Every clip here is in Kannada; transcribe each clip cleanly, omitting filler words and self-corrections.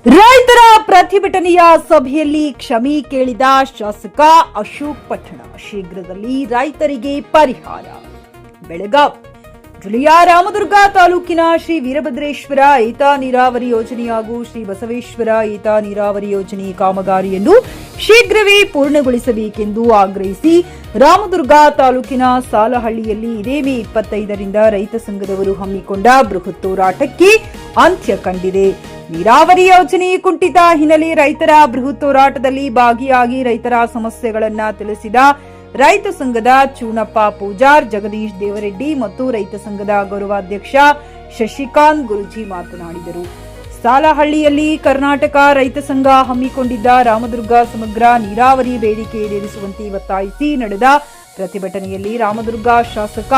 ರೈತರ ಪ್ರತಿಭಟನೆಯ ಸಭೆಯಲ್ಲಿ ಕ್ಷಮೆ ಕೇಳಿದ ಶಾಸಕ ಅಶೋಕ್ ಪಟ್ಟಣ. ಶೀಘ್ರದಲ್ಲಿ ರೈತರಿಗೆ ಪರಿಹಾರ. ಬೆಳಗಾವಿ ಜಿಲ್ಲೆಯ ರಾಮದುರ್ಗ ತಾಲೂಕಿನ ಶ್ರೀ ವೀರಭದ್ರೇಶ್ವರ ಏತ ನೀರಾವರಿ ಯೋಜನೆ ಹಾಗೂ ಶ್ರೀ ಬಸವೇಶ್ವರ ಏತ ನೀರಾವರಿ ಯೋಜನೆ ಕಾಮಗಾರಿಯನ್ನು ಶೀಘ್ರವೇ ಪೂರ್ಣಗೊಳಿಸಬೇಕೆಂದು ಆಗ್ರಹಿಸಿ ರಾಮದುರ್ಗ ತಾಲೂಕಿನ ಸಾಲಹಳ್ಳಿಯಲ್ಲಿ ಇದೇ ಮೇ 25ರಿಂದ ರೈತ ಸಂಘದವರು ಹಮ್ಮಿಕೊಂಡ ಬೃಹತ್ ಹೋರಾಟಕ್ಕೆ ಅಂತ್ಯ ಕಂಡಿದೆ. ನೀರಾವರಿ ಯೋಜನೆ ಕುಂಠಿತ ಹಿನ್ನೆಲೆ ರೈತರ ಬೃಹತ್ ಹೋರಾಟದಲ್ಲಿ ಭಾಗಿಯಾಗಿ ರೈತರ ಸಮಸ್ಯೆಗಳನ್ನು ತಿಳಿಸಿದ ರೈತ ಸಂಘದ ಚೂನಪ್ಪ ಪೂಜಾರ್, ಜಗದೀಶ್ ದೇವರೆಡ್ಡಿ ಮತ್ತು ರೈತ ಸಂಘದ ಗೌರವಾಧ್ಯಕ್ಷ ಶಶಿಕಾಂತ್ ಗುರುಜಿ ಮಾತನಾಡಿದರು. ಸಾಲಹಳ್ಳಿಯಲ್ಲಿ ಕರ್ನಾಟಕ ರೈತ ಸಂಘ ಹಮ್ಮಿಕೊಂಡಿದ್ದ ರಾಮದುರ್ಗ ಸಮಗ್ರ ನೀರಾವರಿ ಬೇಡಿಕೆ ಈಡೇರಿಸುವಂತೆ ಒತ್ತಾಯಿಸಿ ನಡೆದ ಪ್ರತಿಭಟನೆಯಲ್ಲಿ ರಾಮದುರ್ಗ ಶಾಸಕ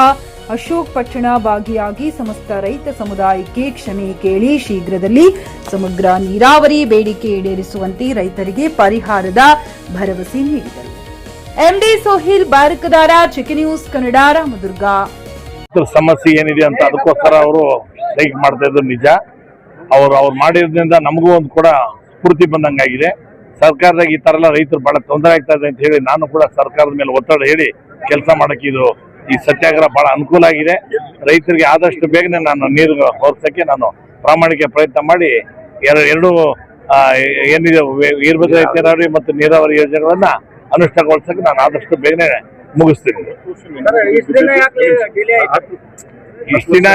ಅಶೋಕ್ ಪಟ್ಟಣ ಭಾಗಿಯಾಗಿ ಸಮಸ್ತ ರೈತ ಸಮುದಾಯಕ್ಕೆ ಕ್ಷಮೆ ಕೇಳಿ ಶೀಘ್ರದಲ್ಲಿ ಸಮಗ್ರ ನೀರಾವರಿ ಬೇಡಿಕೆ ಈಡೇರಿಸುವಂತೆ ರೈತರಿಗೆ ಪರಿಹಾರದ ಭರವಸೆ ನೀಡಿದರು. ಎಂಡಿ ಸೋಹಿಲ್ ಬಾರಕದಾರ, ಚಿಕ್ಕ ನ್ಯೂಸ್ ಕನ್ನಡ, ರಾಮದುರ್ಗ. ಸಮಸ್ಯೆ ಏನಿದೆ ಅಂತ ಅದಕ್ಕೋಸ್ಕರ ಅವರು ಸ್ಟ್ರೈಕ್ ಮಾಡ್ತಾ ಇದ್ರು. ನಿಜ, ಅವ್ರು ಮಾಡಿರೋದ್ರಿಂದ ನಮಗೂ ಒಂದು ಕೂಡ ಸ್ಫೂರ್ತಿ ಬಂದಂಗಾಗಿದೆ. ಸರ್ಕಾರದಾಗ ಈ ತರ ಎಲ್ಲ ರೈತರು ಬಹಳ ತೊಂದರೆ ಆಗ್ತಾ ಇದೆ ಅಂತ ಹೇಳಿ ನಾನು ಕೂಡ ಸರ್ಕಾರದ ಮೇಲೆ ಒತ್ತಡ ಹೇಳಿ ಕೆಲಸ ಮಾಡಕ್ಕೆ ಈ ಸತ್ಯಾಗ್ರಹ ಬಹಳ ಅನುಕೂಲ ಆಗಿದೆ. ರೈತರಿಗೆ ಆದಷ್ಟು ಬೇಗನೆ ನಾನು ನೀರು ಹೊರಸಕ್ಕೆ ನಾನು ಪ್ರಾಮಾಣಿಕ ಪ್ರಯತ್ನ ಮಾಡಿ ಎರಡು ಏನಿದೆ ವೀರಭದ್ರ ನೀರಾವರಿ ಮತ್ತು ನೀರಾವರಿ ಯೋಜನೆಗಳನ್ನ ಅನುಷ್ಠಾನಗೊಳಿಸಕ್ಕೆ ನಾನು ಆದಷ್ಟು ಬೇಗನೆ ಮುಗಿಸ್ತೀನಿ. ಇಷ್ಟು ದಿನ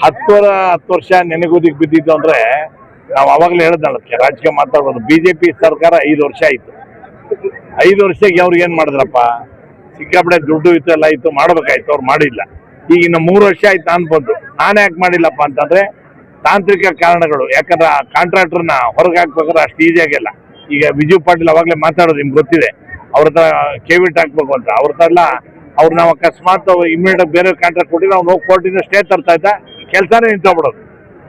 10 ವರ್ಷ ನೆನೆಗುದಿಗೆ ಬಿದ್ದಿದ್ದು ಅಂದ್ರೆ ನಾವು ಅವಾಗಲೇ ಹೇಳಿದ್ನಲ್ಲ, ರಾಜಕೀಯ ಮಾತಾಡ್ಬೋದು. ಬಿಜೆಪಿ ಸರ್ಕಾರ 5 ವರ್ಷ ಆಯ್ತು. 5 ವರ್ಷಕ್ಕೆ ಅವ್ರಿಗೆ ಏನ್ ಮಾಡಿದ್ರಪ್ಪ? ಸಿಕ್ಕಾಪಟ್ಟೆ ದುಡ್ಡು ಇತ್ತು, ಎಲ್ಲ ಇತ್ತು, ಮಾಡ್ಬೇಕಾಯ್ತು, ಅವ್ರು ಮಾಡಿಲ್ಲ. ಈಗ ಇನ್ನು 3 ವರ್ಷ ಆಯ್ತು ನಾನು ಬಂದು. ನಾನೇ ಯಾಕೆ ಮಾಡಿಲ್ಲಪ್ಪ ಅಂತಂದ್ರೆ ತಾಂತ್ರಿಕ ಕಾರಣಗಳು. ಯಾಕಂದ್ರೆ ಆ ಕಾಂಟ್ರಾಕ್ಟರ್ನ ಹೊರಗೆ ಹಾಕ್ಬೇಕಾದ್ರೆ ಅಷ್ಟು ಈಸಿ ಆಗಿಲ್ಲ. ಈಗ ವಿಜಯ್ ಪಾಟೀಲ್ ಅವಾಗಲೇ ಮಾತಾಡೋದು ನಿಮ್ಗೆ ಗೊತ್ತಿದೆ. ಅವ್ರ ಹತ್ರ ಕೇವಿಟ್ ಹಾಕ್ಬೇಕು ಅಂತ. ಅವ್ರ ಹತ್ರ ಎಲ್ಲ ಅವ್ರು ನಾವು ಅಕಸ್ಮಾತ್ ಇಮಿಡಿಯೇಟ್ ಬೇರೆ ಕಾಂಟ್ರಾಕ್ಟ್ ಕೊಟ್ಟಿದ್ರೆ ಅವ್ನು ಹೋಗಿ ಕೋರ್ಟಿಂದ ಸ್ಟೇ ತರ್ತಾ ಇದ್ದ, ಕೆಲಸನೇ ನಿಂತ್ಕೊಬಿಡೋದು.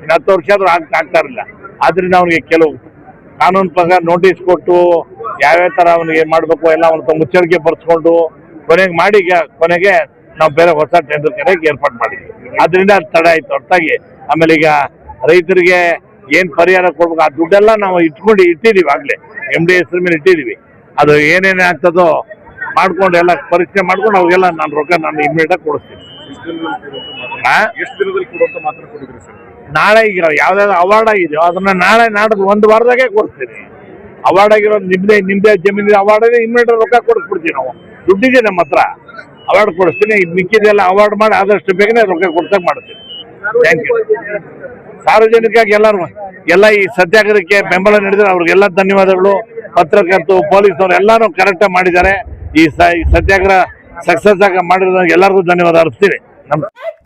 ಇನ್ನು 10 ವರ್ಷ ಆದ್ರೂ ಆಗ್ತಾ ಇರಲಿಲ್ಲ. ಆದ್ರಿಂದ ಅವ್ನಿಗೆ ಕೆಲವು ಕಾನೂನು ಪ್ರಕಾರ ನೋಟಿಸ್ ಕೊಟ್ಟು ಯಾವ್ಯಾವ ತರ ಅವನಿಗೆ ಮಾಡ್ಬೇಕು ಎಲ್ಲ ಅವನ ಮುಚ್ಚಳಿಕೆ ಬರ್ಸ್ಕೊಂಡು ಕೊನೆಗೆ ನಾವು ಬೇರೆ ಹೊಸ ಟೆಂಡರ್ ಕರೆಗೆ ಏರ್ಪಾಡು ಮಾಡಿದ್ವಿ. ಆದ್ರಿಂದ ಅದು ತಡೆ ಆಯ್ತು ಹೊರತಾಗಿ. ಆಮೇಲೆ ಈಗ ರೈತರಿಗೆ ಏನ್ ಪರಿಹಾರ ಕೊಡ್ಬೇಕು ಆ ದುಡ್ಡೆಲ್ಲ ನಾವು ಇಟ್ಟಿದೀವಿ. ಆಗ್ಲೇ MD ಹೆಸರು ಮೇಲೆ ಇಟ್ಟಿದೀವಿ. ಅದು ಏನೇನೇ ಆಗ್ತದೋ ಮಾಡ್ಕೊಂಡು ಎಲ್ಲ ಪರೀಕ್ಷೆ ಮಾಡ್ಕೊಂಡು ಅವ್ರಿಗೆಲ್ಲ ನಾನು ರೊಕ್ಕ ಇಮಿಡಿಯೇಟ್ ಆಗಿ ಕೊಡಿಸ್ತೀನಿ. ನಾಳೆ ಈಗ ಯಾವ್ದಾದ್ರು ಅವಾರ್ಡ್ ಆಗಿದೆಯೋ ಅದನ್ನ ನಾಳೆ ನಾಡ್ದು 1 ವಾರದಾಗೆ ಕೊಡ್ತೀನಿ. ಅವಾರ್ಡ್ ಆಗಿರೋದು ನಿಮ್ದೇ ಜಮೀನಿಗೆ ಅವಾರ್ಡ್ ಇದೆ, ಇಮಿಡಿಯೇಟ್ ರೊಕ್ಕ ಕೊಡಿಸ್ಬಿಡ್ತೀವಿ. ನಾವು ದುಡ್ಡಿದೆ ನಮ್ಮ ಹತ್ರ, ಅವಾರ್ಡ್ ಕೊಡಿಸ್ತೀನಿ. ಮಿಕ್ಕಿದೆಲ್ಲ ಅವಾರ್ಡ್ ಮಾಡಿ ಆದಷ್ಟು ಬೇಗನೆ ರೊಕ್ಕ ಕೊಡ್ಸಕ್ ಮಾಡ್ತೀನಿ. Thank you. ಸಾರ್ವಜನಿಕವಾಗಿ ಎಲ್ಲ ಈ ಸತ್ಯಾಗ್ರಹಕ್ಕೆ ಬೆಂಬಲ ನೀಡಿದ್ರೆ ಅವ್ರಿಗೆಲ್ಲ ಧನ್ಯವಾದಗಳು. ಪತ್ರಕರ್ತರು, ಪೊಲೀಸ್ನವರು ಎಲ್ಲರೂ ಕರೆಕ್ಟಾಗಿ ಮಾಡಿದ್ದಾರೆ. ಈ ಸತ್ಯಾಗ್ರಹ ಸಕ್ಸಸ್ ಆಗಿ ಮಾಡಿರೋದು ಎಲ್ಲರಿಗೂ ಧನ್ಯವಾದ ಅರ್ಪಿಸ್ತೀನಿ.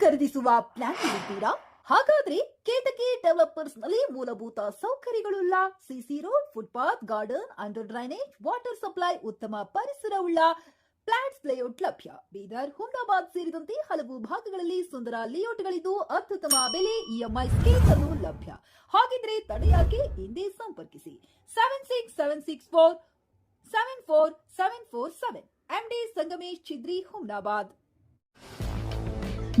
ಖರೀದಿಸುವ ಪ್ಲಾನ್ ಇದ್ದೀರಾ? ಹಾಗಾದ್ರೆ ಕೇತಕಿ ಡೆವಲಪರ್ಸ್ ನಲ್ಲಿ ಮೂಲಭೂತ ಸೌಕರ್ಯಗಳುಳ್ಳ CC road, footpath, garden, under drainage, water supply, ಉತ್ತಮ ಪರಿಸರವುಳ್ಳ ಫ್ಲಾಟ್ಸ್ ಲೇಔಟ್ ಲಭ್ಯ. ಬೀದರ್, ಹುಮ್ನಾಬಾದ್ ಸೇರಿದಂತೆ ಹಲವು ಭಾಗಗಳಲ್ಲಿ ಸುಂದರ ಲೇಔಟ್ಗಳಿದ್ದು ಅತ್ಯುತ್ತಮ ಬೆಲೆ, EMI ಸ್ಕೀಮ್ಸ್ ಅನ್ನು ಲಭ್ಯ. ಹಾಗಿದ್ರೆ ತಡೆಯಾಕೆ? ಹಿಂದೆ ಸಂಪರ್ಕಿಸಿ 7676474747. MD ಸಂಗಮೇಶ್ ಚಿದ್ರಿ, ಹುಮ್ನಾಬಾದ್.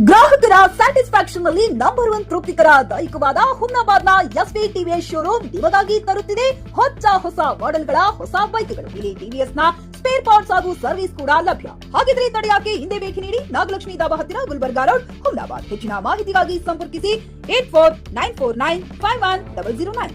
ಗ್ರಾಹಕರ ಸ್ಯಾಟಿಸ್ಫ್ಯಾಕ್ಷನ್ ನಲ್ಲಿ ನಂಬರ್ 1 ತೃಪ್ತಿಕರ ದಾಯಕವಾದ ಹುಮ್ನಾಬಾದ್ನ SV TVS ಶೋರೂಮ್ ನಿಮಗಾಗಿ ತರುತ್ತಿದೆ ಹೊಸ ಮಾಡೆಲ್ಗಳ ಹೊಸ ಬೈಕ್ಗಳು. ಇಲ್ಲಿ TVS ನ ಸ್ಪೇರ್ ಪಾರ್ಟ್ಸ್ ಹಾಗೂ ಸರ್ವಿಸ್ ಕೂಡ ಲಭ್ಯ. ಹಾಗಿದ್ರೆ ತಡೆಯಾಕೆ? ಹಿಂದೆ ಭೇಟಿ ನೀಡಿ. ನಾಗಲಕ್ಷ್ಮಿ ಧಾಬಾ ಹತ್ತಿರ, ಗುಲ್ಬರ್ಗಾ ರೋಡ್, ಹುಮ್ನಾಬಾದ್. ಹೆಚ್ಚಿನ ಮಾಹಿತಿಗಾಗಿ ಸಂಪರ್ಕಿಸಿ 8494951009.